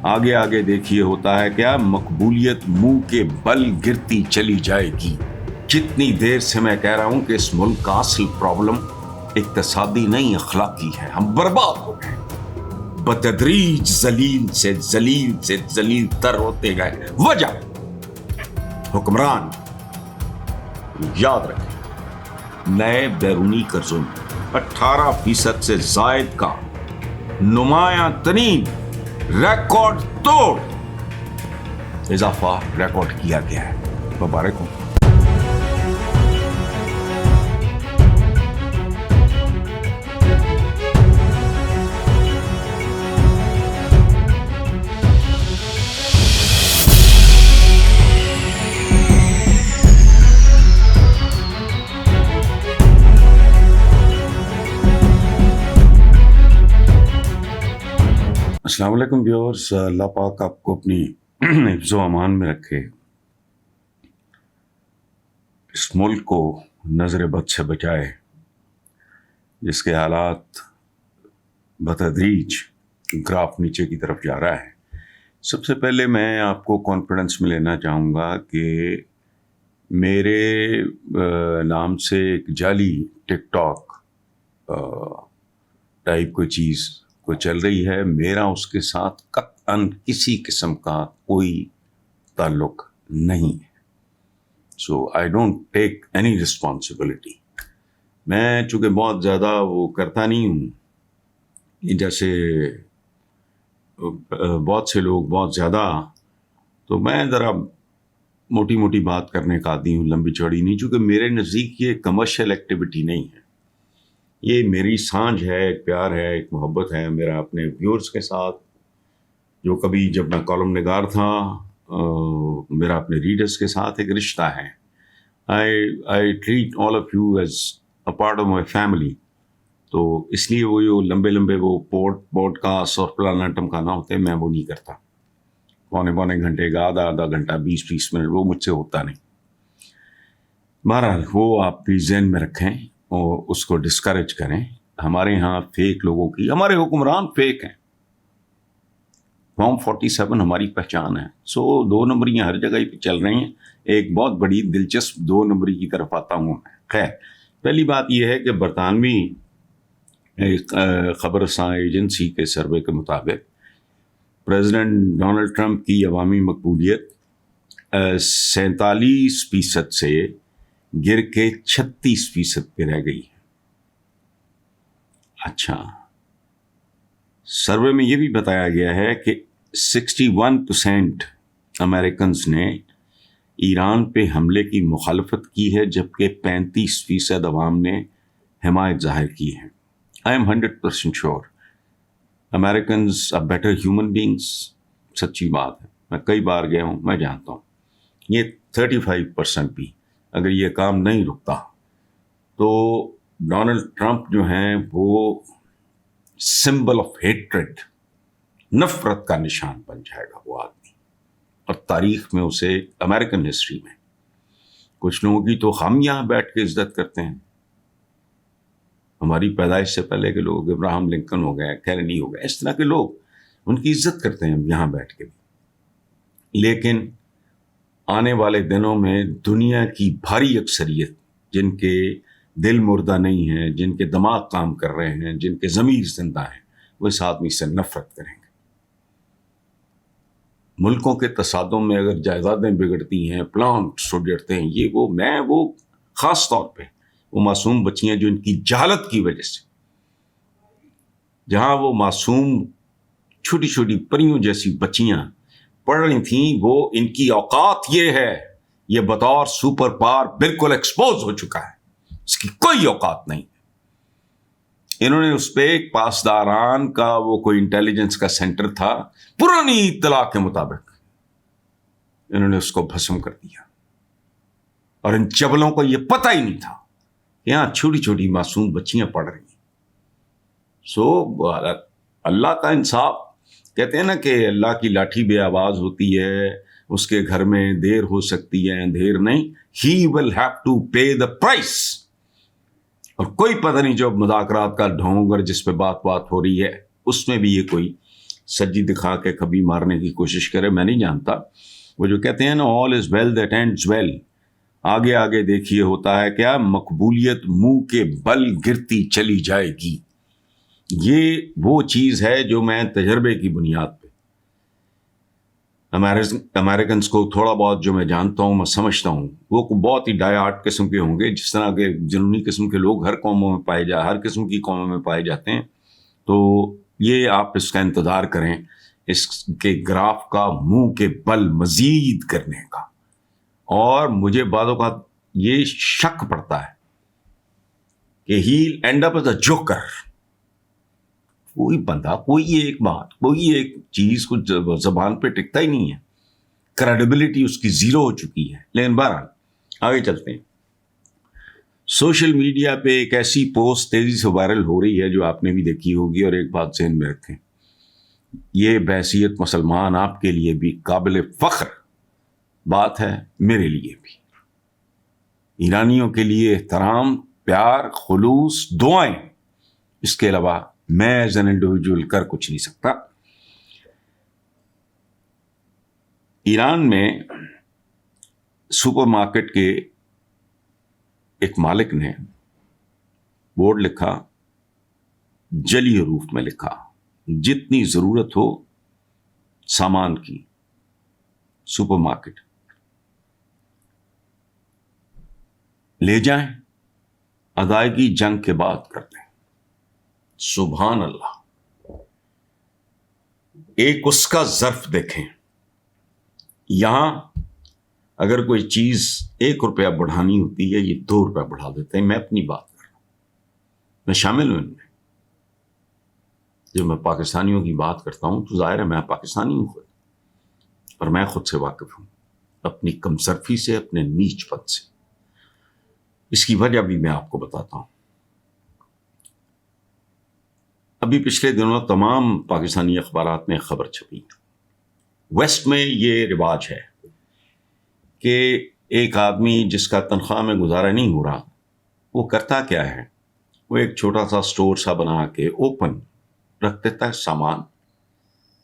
آگے آگے دیکھیے ہوتا ہے کیا، مقبولیت منہ کے بل گرتی چلی جائے گی۔ جتنی دیر سے میں کہہ رہا ہوں کہ اس ملک کا اصل پرابلم اقتصادی نہیں اخلاقی ہے، ہم برباد ہو گئے، بتدریج ذلیل سے ذلیل تر ہوتے گئے۔ وجہ حکمران، یاد رکھیں، نئے بیرونی قرضوں میں 18% سے زائد کا نمایاں ترین ریکارڈ توڑ اضافہ ریکارڈ کیا گیا ہے۔ مبارک ہو۔ السلام علیکم ویورز، اللہ پاک آپ کو اپنی حفظ و امان میں رکھے، اس ملک کو نظر بد سے بچائے جس کے حالات بتدریج گراف نیچے کی طرف جا رہا ہے۔ سب سے پہلے میں آپ کو کانفیڈنس میں لینا چاہوں گا کہ میرے نام سے ایک جعلی ٹک ٹاک ٹائپ کوئی چیز کو چل رہی ہے، میرا اس کے ساتھ قطعاً کسی قسم کا کوئی تعلق نہیں ہے۔ So I don't take any responsibility. میں چونکہ بہت زیادہ وہ کرتا نہیں ہوں، جیسے بہت سے لوگ بہت زیادہ، تو میں ذرا موٹی موٹی بات کرنے کا عادی ہوں، لمبی چوڑی نہیں، چونکہ میرے نزدیک یہ کمرشل ایکٹیویٹی نہیں ہے، یہ میری سانجھ ہے، ایک پیار ہے، ایک محبت ہے میرا اپنے ویورز کے ساتھ، جو کبھی جب میں کالم نگار تھا میرا اپنے ریڈرز کے ساتھ ایک رشتہ ہے۔ I treat all of you as a part of my family۔ تو اس لیے وہ جو لمبے وہ پوڈ کاسٹ اور پلانا ٹمکانا ہوتے ہیں، میں وہ نہیں کرتا، پونے گھنٹے کا، آدھا گھنٹہ، 20 منٹ، وہ مجھ سے ہوتا نہیں۔ بہرحال وہ آپ بھی ذہن میں رکھیں اور اس کو ڈسکریج کریں۔ ہمارے ہاں فیک لوگوں کی، ہمارے حکمران فیک ہیں، فارم 47 ہماری پہچان ہے۔ سو 2 نمبریاں ہر جگہ پہ چل رہی ہیں۔ ایک بہت بڑی دلچسپ 2 نمبری کی طرف آتا ہوں میں۔ خیر، پہلی بات یہ ہے کہ برطانوی خبر رساں ایجنسی کے سروے کے مطابق پریزیڈنٹ ڈونلڈ ٹرمپ کی عوامی مقبولیت 47% سے گر کے 36% پہ رہ گئی ہے۔ اچھا، سروے میں یہ بھی بتایا گیا ہے کہ 61% امریکنز نے ایران پہ حملے کی مخالفت کی ہے، جبکہ 35% عوام نے حمایت ظاہر کی ہے۔ I am 100% sure Americans are better human beings۔ سچی بات ہے، میں کئی بار گیا ہوں، میں جانتا ہوں۔ یہ 35% بھی اگر یہ کام نہیں رکتا تو ڈونلڈ ٹرمپ جو ہیں وہ سمبل آف ہیٹریڈ، نفرت کا نشان بن جائے گا وہ آدمی، اور تاریخ میں اسے، امریکن ہسٹری میں، کچھ لوگوں کی تو ہم یہاں بیٹھ کے عزت کرتے ہیں، ہماری پیدائش سے پہلے کے لوگ، ابراہم لنکن ہو گئے، کینیڈی ہو گئے، اس طرح کے لوگ، ان کی عزت کرتے ہیں ہم یہاں بیٹھ کے بھی۔ لیکن آنے والے دنوں میں دنیا کی بھاری اکثریت، جن کے دل مردہ نہیں ہیں، جن کے دماغ کام کر رہے ہیں، جن کے ضمیر زندہ ہیں، وہ اس آدمی سے نفرت کریں گے۔ ملکوں کے تصادم میں اگر جائیدادیں بگڑتی ہیں، پلانٹس اجڑتے ہیں، وہ خاص طور پہ وہ معصوم بچیاں جو ان کی جہالت کی وجہ سے، جہاں وہ معصوم چھوٹی چھوٹی پریوں جیسی بچیاں پڑھ رہی تھیں، وہ ان کی اوقات یہ ہے، یہ بطور سپر پاور بالکل ایکسپوز ہو چکا ہے، اس کی کوئی اوقات نہیں۔ انہوں نے اس پہ ایک پاسداران کا وہ کوئی انٹیلیجنس کا سینٹر تھا، پرانی اطلاع کے مطابق انہوں نے اس کو بھسم کر دیا، اور ان چبلوں کو یہ پتہ ہی نہیں تھا کہ یہاں چھوٹی چھوٹی معصوم بچیاں پڑھ رہی ہیں۔ سو اللہ کا انصاف، کہتے ہیں نا کہ اللہ کی لاٹھی بے آواز ہوتی ہے، اس کے گھر میں دیر ہو سکتی ہے، اندھیر نہیں۔ He will have to pay the price۔ اور کوئی پتہ نہیں جو مذاکرات کا ڈھونگر جس پہ بات ہو رہی ہے، اس میں بھی یہ کوئی سجی دکھا کے کبھی مارنے کی کوشش کرے، میں نہیں جانتا. وہ جو کہتے ہیں نا آل از ویل دیٹ اینڈز ویل، آگے آگے دیکھیے ہوتا ہے کیا، مقبولیت منہ کے بل گرتی چلی جائے گی. یہ وہ چیز ہے جو میں تجربے کی بنیاد پہ امریکنس کو تھوڑا بہت جو میں جانتا ہوں، میں سمجھتا ہوں، وہ بہت ہی ڈائی ہارڈ قسم کے ہوں گے، جس طرح کے جنونی قسم کے لوگ ہر قوموں میں ہر قسم کی قوموں میں پائے جاتے ہیں. تو یہ آپ اس کا انتظار کریں، اس کے گراف کا منہ کے بل مزید کرنے کا. اور مجھے بعض اوقات یہ شک پڑتا ہے کہ he'll end up as a joker. کوئی بندہ، کوئی ایک بات، کوئی ایک چیز کچھ زبان پہ ٹکتا ہی نہیں ہے، کریڈیبلٹی اس کی زیرو ہو چکی ہے. لیکن بہرحال آگے چلتے ہیں. سوشل میڈیا پہ ایک ایسی پوسٹ تیزی سے وائرل ہو رہی ہے جو آپ نے بھی دیکھی ہوگی، اور ایک بات ذہن میں رکھیں، یہ بحیثیت مسلمان آپ کے لیے بھی قابل فخر بات ہے، میرے لیے بھی. ایرانیوں کے لیے احترام، پیار، خلوص، دعائیں، اس کے علاوہ میں ایز این انڈیویجول کر کچھ نہیں سکتا. ایران میں سپر مارکیٹ کے ایک مالک نے بورڈ لکھا، جلی حروف میں لکھا، جتنی ضرورت ہو سامان کی سپر مارکیٹ لے جائیں، ادائیگی جنگ کے بعد کر دیں. سبحان اللہ. ایک اس کا ظرف دیکھیں. یہاں اگر کوئی چیز 1 روپیہ بڑھانی ہوتی ہے، یہ 2 روپیہ بڑھا دیتے ہیں. میں اپنی بات کر رہا ہوں، میں شامل ہوں ان میں. جب میں پاکستانیوں کی بات کرتا ہوں تو ظاہر ہے میں پاکستانی ہوں خود، اور میں خود سے واقف ہوں، اپنی کمصرفی سے، اپنے نیچ پن سے. اس کی وجہ بھی میں آپ کو بتاتا ہوں. ابھی پچھلے دنوں تمام پاکستانی اخبارات میں خبر چھپی، ویسٹ میں یہ رواج ہے کہ ایک آدمی جس کا تنخواہ میں گزارا نہیں ہو رہا، وہ کرتا کیا ہے، وہ ایک چھوٹا سا سٹور سا بنا کے اوپن رکھ دیتا ہے سامان.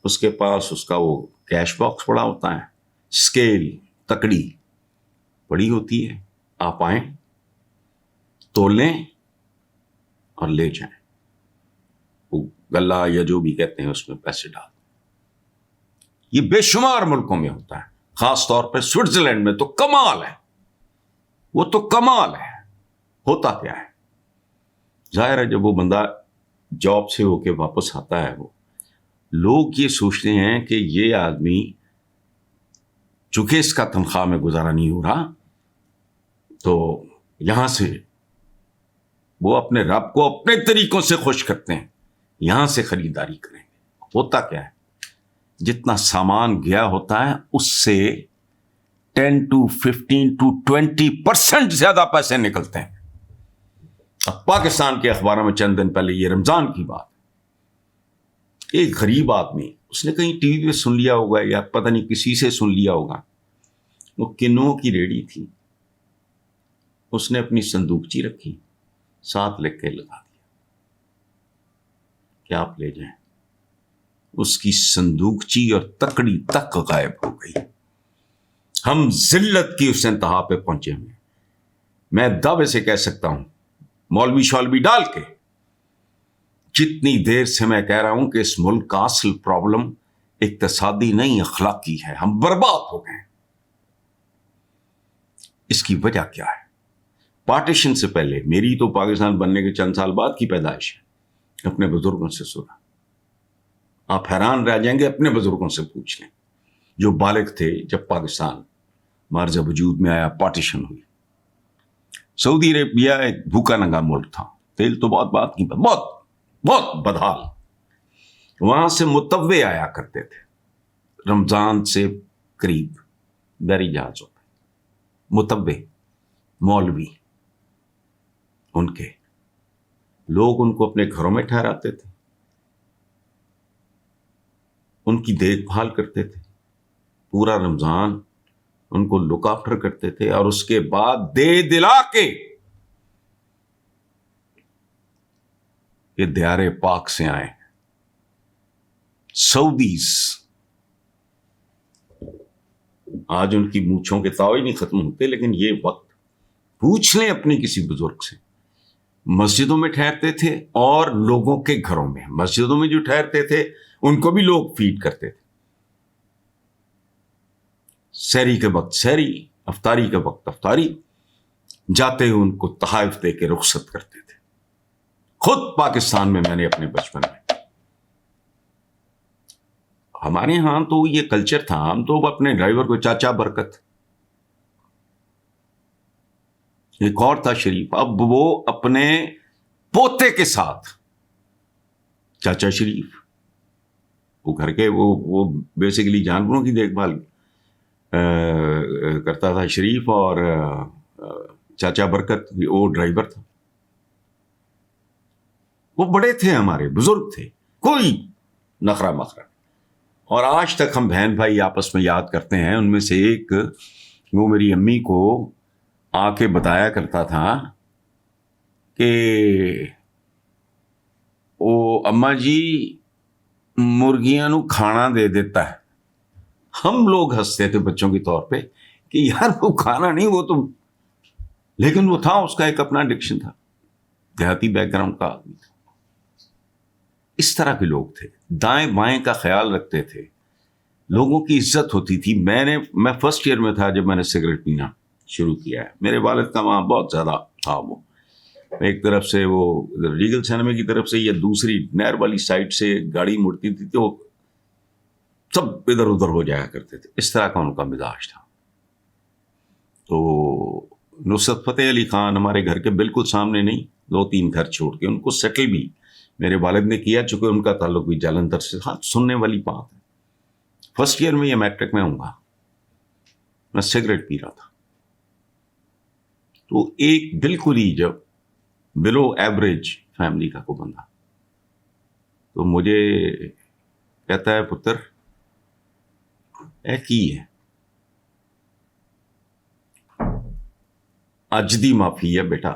اس کے پاس اس کا وہ کیش باکس پڑا ہوتا ہے، اسکیل، تکڑی پڑی ہوتی ہے. آپ آئیں، تول لیں اور لے جائیں. گلہ یا جو بھی کہتے ہیں اس میں پیسے ڈال. یہ بے شمار ملکوں میں ہوتا ہے، خاص طور پہ سوئٹزرلینڈ میں تو کمال ہے. وہ تو کمال ہے. ہوتا کیا ہے، ظاہر ہے جب وہ بندہ جاب سے ہو کے واپس آتا ہے، وہ لوگ یہ سوچتے ہیں کہ یہ آدمی چونکہ اس کا تنخواہ میں گزارا نہیں ہو رہا، تو یہاں سے وہ اپنے رب کو اپنے طریقوں سے خوش کرتے ہیں، یہاں سے خریداری کریں گے. ہوتا کیا ہے، جتنا سامان گیا ہوتا ہے اس سے 10 to 15 to 20% زیادہ پیسے نکلتے ہیں. اب پاکستان کے اخباروں میں چند دن پہلے، یہ رمضان کی بات، ایک غریب آدمی، اس نے کہیں ٹی وی پہ سن لیا ہوگا یا پتہ نہیں کسی سے سن لیا ہوگا، وہ کنوں کی ریڑھی تھی، اس نے اپنی صندوقچی رکھی، ساتھ لکھ کے لگا دیا کہ آپ لے جائیں. اس کی صندوقچی اور تکڑی تک غائب ہو گئی. ہم ذلت کی اس انتہا پہ پہنچے ہوئے. میں دعوے سے کہہ سکتا ہوں، مولوی شولوی ڈال کے، جتنی دیر سے میں کہہ رہا ہوں کہ اس ملک کا اصل پرابلم اقتصادی نہیں اخلاقی ہے. ہم برباد ہو گئے. اس کی وجہ کیا ہے؟ پارٹیشن سے پہلے، میری تو پاکستان بننے کے چند سال بعد کی پیدائش ہے، اپنے بزرگوں سے سنا. آپ حیران رہ جائیں گے، اپنے بزرگوں سے پوچھ لیں جو بالغ تھے جب پاکستان مارز وجود میں آیا، پارٹیشن ہوئی. سعودی عربیہ ایک بھوکا ننگا ملک تھا، تیل تو بہت کی بہت بہت بدحال. وہاں سے متوے آیا کرتے تھے رمضان سے قریب بحری جہازوں پہ، متوے، مولوی، ان کے لوگ ان کو اپنے گھروں میں ٹھہراتے تھے، ان کی دیکھ بھال کرتے تھے، پورا رمضان ان کو لک آفٹر کرتے تھے، اور اس کے بعد دے دلا کے یہ دیار پاک سے آئے، سعودیز، آج ان کی مونچھوں کے تاؤ ہی نہیں ختم ہوتے، لیکن یہ وقت پوچھ لیں اپنے کسی بزرگ سے، مسجدوں میں ٹھہرتے تھے اور لوگوں کے گھروں میں، مسجدوں میں جو ٹھہرتے تھے ان کو بھی لوگ فیڈ کرتے تھے، سحری کے وقت سحری، افطاری کے وقت افطاری، جاتے ہوئے ان کو تحائف دے کے رخصت کرتے تھے. خود پاکستان میں میں نے اپنے بچپن میں، ہمارے ہاں تو یہ کلچر تھا، ہم تو اپنے ڈرائیور کو چاچا برکت، ایک اور تھا شریف، اب وہ اپنے پوتے کے ساتھ چاچا شریف، وہ گھر کے وہ بیسیکلی جانوروں کی دیکھ بھال کرتا تھا شریف، اور چاچا برکت وہ ڈرائیور تھا. وہ بڑے تھے، ہمارے بزرگ تھے، کوئی نخرا مخرا. اور آج تک ہم بہن بھائی آپس میں یاد کرتے ہیں. ان میں سے ایک وہ میری امی کو آ کے بتایا کرتا تھا کہ وہ اما جی مرغیاں نو کھانا دے دیتا ہے. ہم لوگ ہنستے تھے بچوں کے طور پہ کہ یار وہ کھانا نہیں، وہ تو، لیکن وہ تھا، اس کا ایک اپنا ایڈکشن تھا، دیہاتی بیک گراؤنڈ کا آدمی تھا. اس طرح کے لوگ تھے، دائیں بائیں کا خیال رکھتے تھے، لوگوں کی عزت ہوتی تھی. میں فرسٹ ایئر میں تھا جب میں نے سگریٹ پینا شروع کیا ہے. میرے والد کا وہاں بہت زیادہ تھا، وہ ایک طرف سے وہ ریگل سینما کی طرف سے یا دوسری نہر والی سائڈ سے گاڑی مڑتی تھی تو سب ادھر ادھر ہو جایا کرتے تھے. اس طرح کا ان کا مزاج تھا. تو نصرت فتح علی خان ہمارے گھر کے بالکل سامنے نہیں، 2-3 گھر چھوڑ کے، ان کو سیٹل بھی میرے والد نے کیا، چونکہ ان کا تعلق بھی جالندھر سے تھا. سننے والی بات ہے، فرسٹ ایئر میں یا میٹرک میں ہوں گا، میں سگریٹ پی رہا تھا. تو ایک بالکل ہی جب بلو ایوریج فیملی کا کو بندہ تو مجھے کہتا ہے پتر اے کی ہے اج دی معافی ہے بیٹا،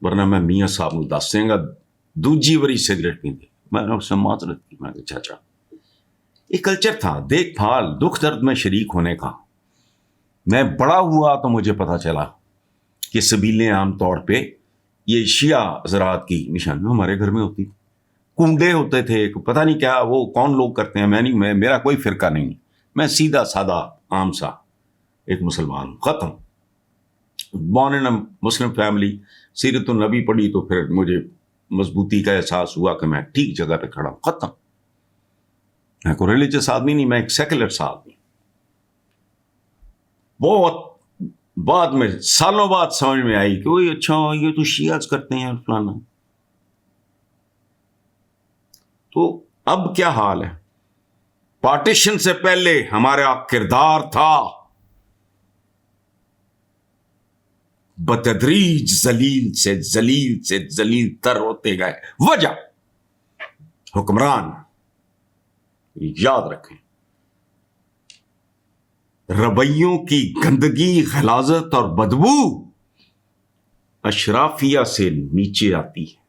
ورنہ میں میاں صاحب نو دس دیں گا دوجی واری سگریٹ پیندے. میں نے اس سے معذرت کی، میں کہا چاچا یہ کلچر تھا دیکھ بھال دکھ درد میں شریک ہونے کا. میں بڑا ہوا تو مجھے پتا چلا کہ سبیلیں عام طور پہ یہ شیعہ حضرات کی نشانی ہمارے گھر میں ہوتی، کنڈے ہوتے تھے، پتہ نہیں کیا وہ کون لوگ کرتے ہیں، میں میرا کوئی فرقہ نہیں، میں سیدھا سادہ عام سا ایک مسلمان ہوں، ختم. بورن ان مسلم فیملی، سیرت النبی پڑھی تو پھر مجھے مضبوطی کا احساس ہوا کہ میں ٹھیک جگہ پہ کھڑا ہوں، ختم. میں کوئی ریلیجس آدمی نہیں، میں ایک سیکولر سا آدمی. بہت بعد میں سالوں بعد سمجھ میں آئی کہ وہی اچھا یہ تو شیعہ کرتے ہیں فلانا. تو اب کیا حال ہے؟ پارٹیشن سے پہلے ہمارا کردار تھا بتدریج ذلیل سے ذلیل تر ہوتے گئے. وجہ حکمران، یاد رکھیں، رویوں کی گندگی، غلاظت اور بدبو اشرافیہ سے نیچے آتی ہے.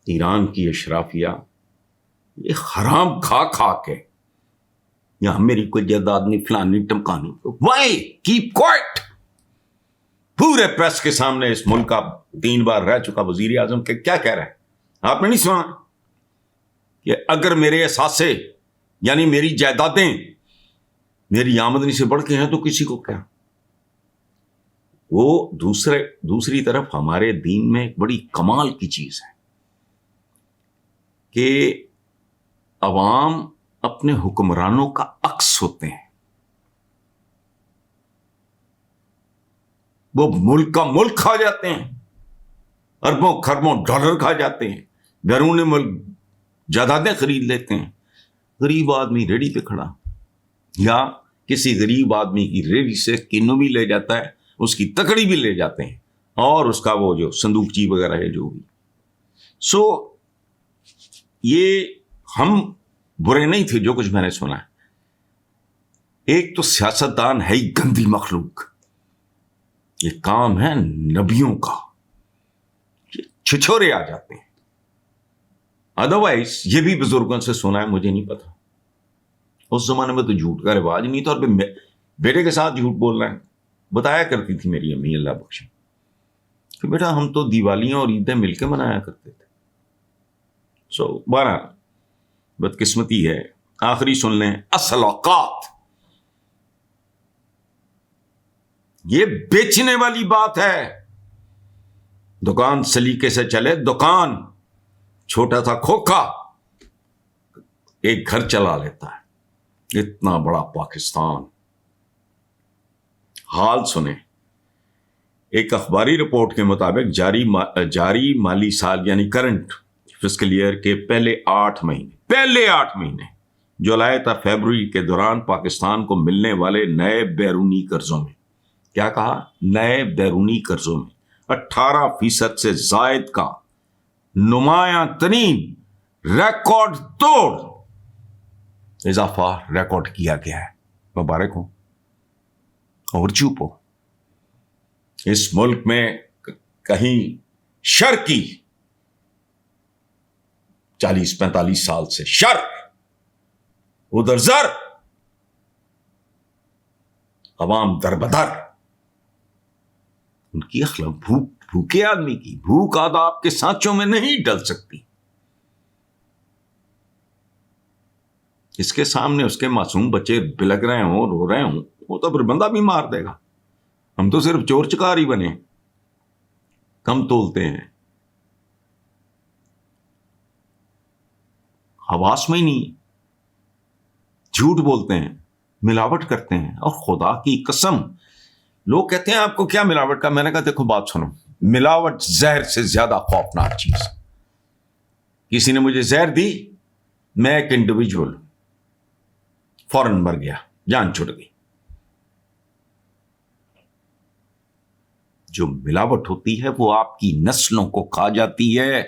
ایران کی اشرافیہ یہ حرام کھا کھا کے یہاں میری کوئی جائیداد نہیں، فلانی ٹمکانی، وائی کیپ کوائٹ. پورے پریس کے سامنے اس ملک کا 3 بار رہ چکا وزیر اعظم کے کیا کہہ رہے ہیں آپ نے نہیں سنا کہ اگر میرے اثاثے یعنی میری جائیدادیں میری آمدنی سے بڑھ کے ہیں تو کسی کو کیا. وہ دوسری طرف ہمارے دین میں ایک بڑی کمال کی چیز ہے کہ عوام اپنے حکمرانوں کا عکس ہوتے ہیں. وہ ملک کا ملک کھا جاتے ہیں، اربوں خربوں ڈالر کھا جاتے ہیں، بیرون ملک جائیدادیں خرید لیتے ہیں. غریب آدمی ریڑھی پہ کھڑا یا کسی غریب آدمی کی ریڑھی سے کنو بھی لے جاتا ہے، اس کی تکڑی بھی لے جاتے ہیں، اور اس کا وہ جو صندوقچی وغیرہ ہے جو بھی. سو یہ ہم برے نہیں تھے جو کچھ میں نے سنا ہے. ایک تو سیاستدان ہے ہی گندی مخلوق، یہ کام ہے نبیوں کا، چھچورے آ جاتے ہیں. ادروائز یہ بھی بزرگوں سے سنا ہے, مجھے نہیں پتا. اس زمانے میں تو جھوٹ کا رواج نہیں تھا, اور بیٹے کے ساتھ جھوٹ بولنا ہے. بتایا کرتی تھی میری امی, اللہ بخشے, کہ بیٹا ہم تو دیوالیاں اور عیدیں مل کے منایا کرتے تھے. سو 12 بدقسمتی ہے. آخری سن لیں, اصل اوقات, یہ بیچنے والی بات ہے. دکان سلیقے سے چلے, دکان چھوٹا سا کھوکھا ایک گھر چلا لیتا ہے. اتنا بڑا پاکستان. حال سنیں, ایک اخباری رپورٹ کے مطابق جاری مالی سال یعنی کرنٹ فسکل ایئر کے پہلے 8 مہینے جولائی تا فیبروری کے دوران پاکستان کو ملنے والے نئے بیرونی قرضوں میں, کیا کہا, نئے بیرونی قرضوں میں 18% سے زائد کا نمایاں ترین ریکارڈ توڑ اضافہ ریکارڈ کیا گیا ہے. مبارک ہو اور چوپ ہو. اس ملک میں کہیں شر کی 40-45 سال سے شر, ادھر زر, عوام دربدر. ان کی اخلاق بھوکے آدمی کی بھوک آداب کے سانچوں میں نہیں ڈل سکتی. اس کے سامنے اس کے معصوم بچے بلگ رہے ہوں, رو رہے ہوں, وہ تو پھر بندہ بھی مار دے گا. ہم تو صرف چور چکار ہی بنے, کم تولتے ہیں, حواس میں ہی نہیں, جھوٹ بولتے ہیں, ملاوٹ کرتے ہیں. اور خدا کی قسم, لوگ کہتے ہیں آپ کو کیا ملاوٹ کا. میں نے کہا دیکھو بات سنو, ملاوٹ زہر سے زیادہ خوفناک چیز. کسی نے مجھے زہر دی, میں ایک انڈیویجول فوراً مر گیا, جان چھوٹ گئی. جو ملاوٹ ہوتی ہے وہ آپ کی نسلوں کو کھا جاتی ہے.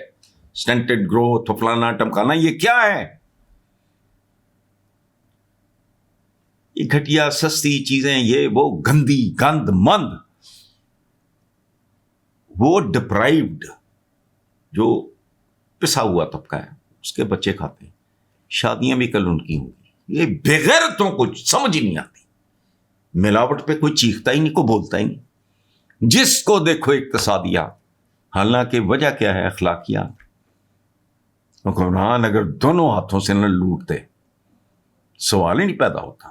سٹنٹڈ گروتھ, فلانا ٹمکانا, یہ کیا ہے؟ یہ گھٹیا سستی چیزیں, یہ وہ گندی گند مند, وہ ڈپرائیوڈ جو پسا ہوا طبقہ ہے, اس کے بچے کھاتے ہیں. شادیاں بھی کل ان کی ہوں گی. یہ بغیرتوں کو سمجھ ہی نہیں آتی. ملاوٹ پہ کوئی چیختا ہی نہیں, کوئی بولتا ہی نہیں. جس کو دیکھو اقتصادیات, حالانکہ وجہ کیا ہے؟ اخلاقیات. حکمران اگر دونوں ہاتھوں سے نہ لوٹتے, سوال ہی نہیں پیدا ہوتا.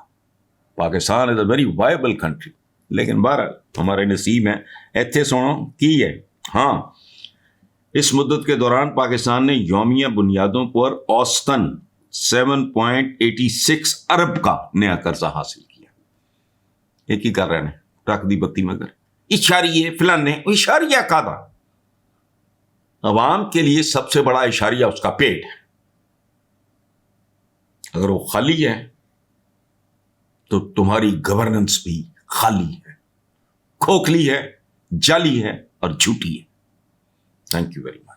پاکستان از اے ویری وائبل کنٹری. لیکن بہرحال ہمارے نصیب ہیں. ایتھے سنو کی ہے. ہاں, اس مدت کے دوران پاکستان نے یومیہ بنیادوں پر اوسطاً 7.86 ارب کا نیا قرضہ حاصل کیا. ایک ہی کر رہے ہیں, ٹرک دی بتی مگر اشاریہ فلانے, اشاریہ کا تھا. عوام کے لیے سب سے بڑا اشاریہ اس کا پیٹ ہے. اگر وہ خالی ہے تو تمہاری گورننس بھی خالی ہے, کھوکھلی ہے, جعلی ہے اور جھوٹی ہے. Thank you very much.